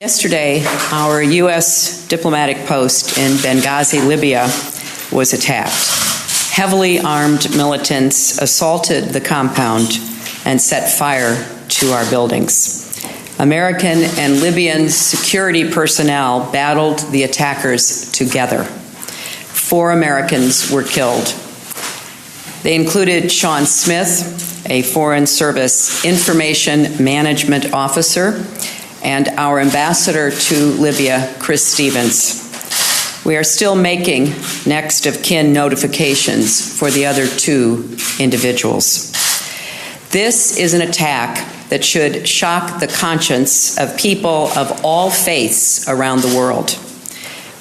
Yesterday, our U.S. diplomatic post in Benghazi, Libya, was attacked. Heavily armed militants assaulted the compound and set fire to our buildings. American and Libyan security personnel battled the attackers together. 4 Americans were killed. They included Sean Smith, a Foreign Service Information Management Officer, and our ambassador to Libya, Chris Stevens. We are still making next of kin notifications for the other 2 individuals. This is an attack that should shock the conscience of people of all faiths around the world.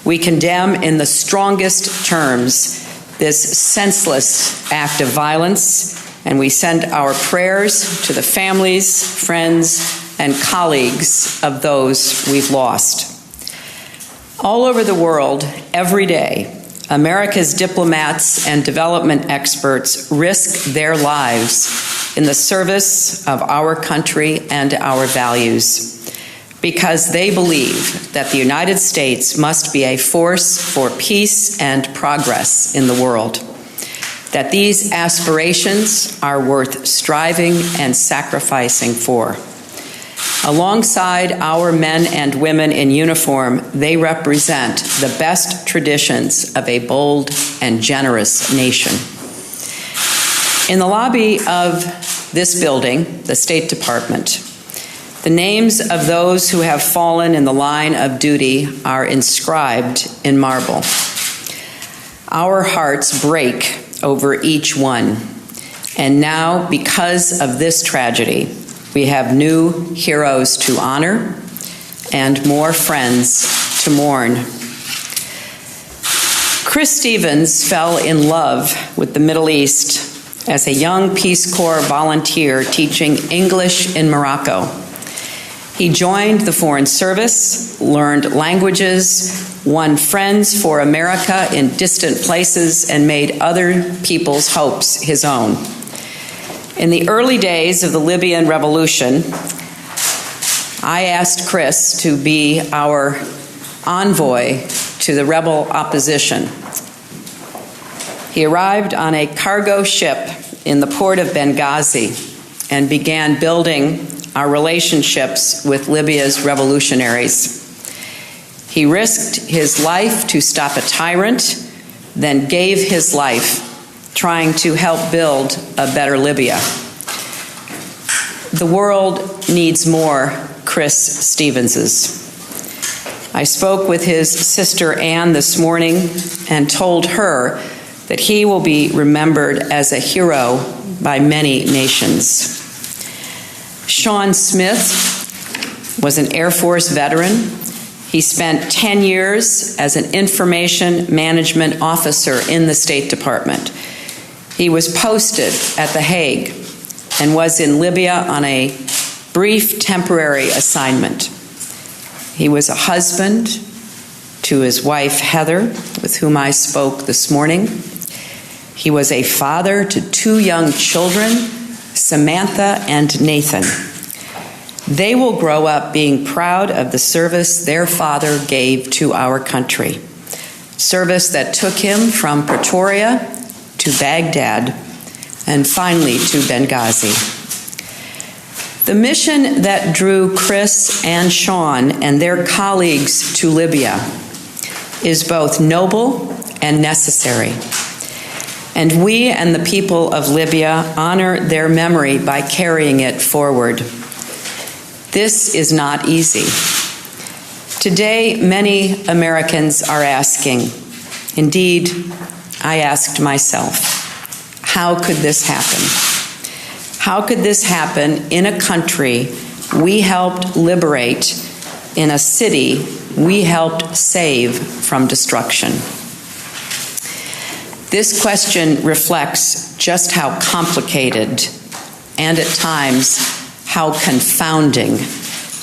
We condemn in the strongest terms this senseless act of violence, and we send our prayers to the families, friends, and colleagues of those we've lost. All over the world, every day, America's diplomats and development experts risk their lives in the service of our country and our values, because they believe that the United States must be a force for peace and progress in the world, that these aspirations are worth striving and sacrificing for. Alongside our men and women in uniform, they represent the best traditions of a bold and generous nation. In the lobby of this building, the State Department, the names of those who have fallen in the line of duty are inscribed in marble. Our hearts break over each one, and now, because of this tragedy, we have new heroes to honor and more friends to mourn. Chris Stevens fell in love with the Middle East as a young Peace Corps volunteer teaching English in Morocco. He joined the Foreign Service, learned languages, won friends for America in distant places, and made other people's hopes his own. In the early days of the Libyan revolution, I asked Chris to be our envoy to the rebel opposition. He arrived on a cargo ship in the port of Benghazi and began building our relationships with Libya's revolutionaries. He risked his life to stop a tyrant, then gave his life trying to help build a better Libya. The world needs more Chris Stevenses. I spoke with his sister Anne this morning and told her that he will be remembered as a hero by many nations. Sean Smith was an Air Force veteran. He spent 10 years as an information management officer in the State Department. He was posted at The Hague and was in Libya on a brief temporary assignment. He was a husband to his wife, Heather, with whom I spoke this morning. He was a father to 2 young children, Samantha and Nathan. They will grow up being proud of the service their father gave to our country, service that took him from Pretoria to Baghdad, and finally to Benghazi. The mission that drew Chris and Sean and their colleagues to Libya is both noble and necessary. And we and the people of Libya honor their memory by carrying it forward. This is not easy. Today, many Americans are asking, indeed, I asked myself, how could this happen? How could this happen in a country we helped liberate, in a city we helped save from destruction? This question reflects just how complicated and at times how confounding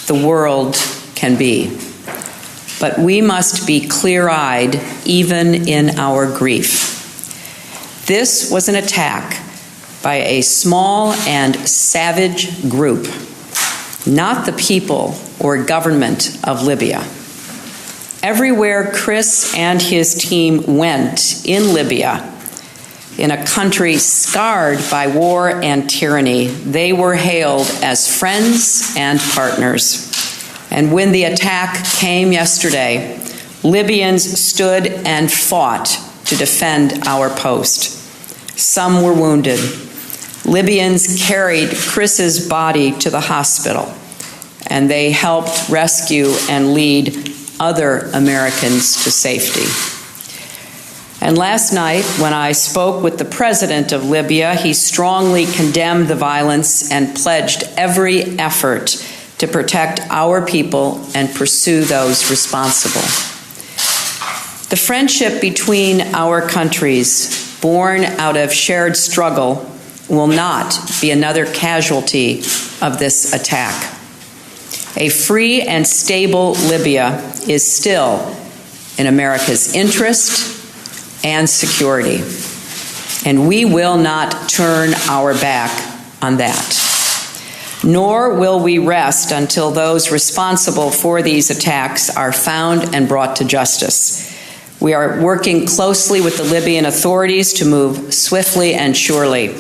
the world can be. But we must be clear-eyed even in our grief. This was an attack by a small and savage group not the people or government of Libya. Everywhere Chris and his team went in Libya, in a country scarred by war and tyranny, they were hailed as friends and partners. And when the attack came yesterday, Libyans stood and fought to defend our post. Some were wounded. Libyans carried Chris's body to the hospital, and they helped rescue and lead other Americans to safety. And last night, when I spoke with the president of Libya, he strongly condemned the violence and pledged every effort to protect our people and pursue those responsible. The friendship between our countries, born out of shared struggle, will not be another casualty of this attack. A free and stable Libya is still in America's interest and security, and we will not turn our back on that. Nor will we rest until those responsible for these attacks are found and brought to justice. We are working closely with the Libyan authorities to move swiftly and surely.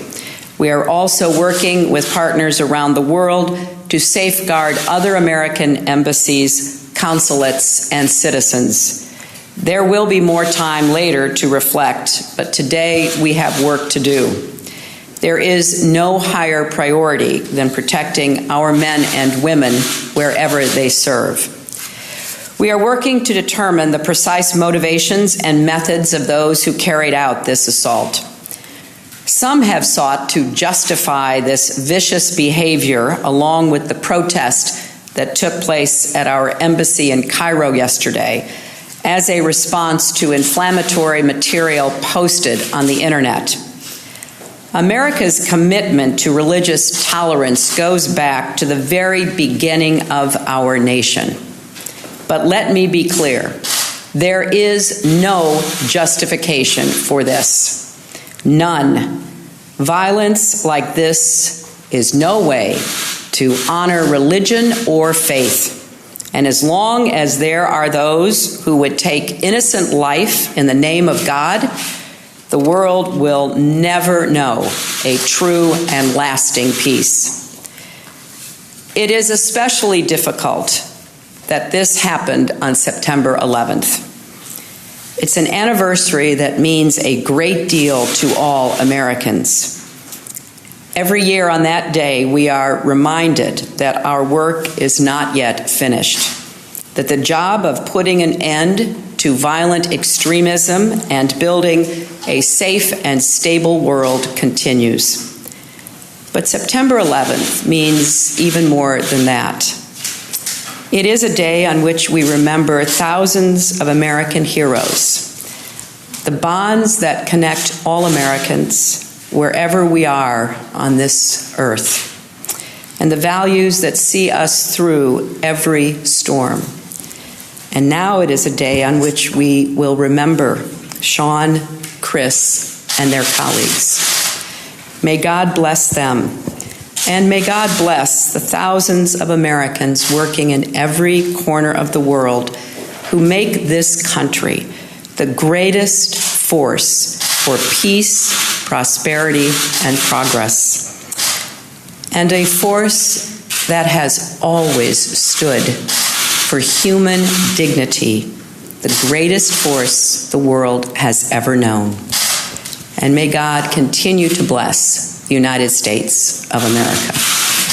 We are also working with partners around the world to safeguard other American embassies, consulates, and citizens. There will be more time later to reflect, but today we have work to do. There is no higher priority than protecting our men and women wherever they serve. We are working to determine the precise motivations and methods of those who carried out this assault. Some have sought to justify this vicious behavior along with the protest that took place at our embassy in Cairo yesterday as a response to inflammatory material posted on the internet. America's commitment to religious tolerance goes back to the very beginning of our nation. But let me be clear, there is no justification for this. None. Violence like this is no way to honor religion or faith. And as long as there are those who would take innocent life in the name of God, the world will never know a true and lasting peace. It is especially difficult that this happened on September 11th. It's an anniversary that means a great deal to all Americans. Every year on that day, we are reminded that our work is not yet finished, that the job of putting an end to violent extremism and building a safe and stable world continues. But September 11th means even more than that. It is a day on which we remember thousands of American heroes, the bonds that connect all Americans wherever we are on this earth, and the values that see us through every storm. And now it is a day on which we will remember Sean, Chris, and their colleagues. May God bless them, and may God bless the thousands of Americans working in every corner of the world who make this country the greatest force for peace, prosperity, and progress, and a force that has always stood for human dignity, the greatest force the world has ever known. And may God continue to bless the United States of America.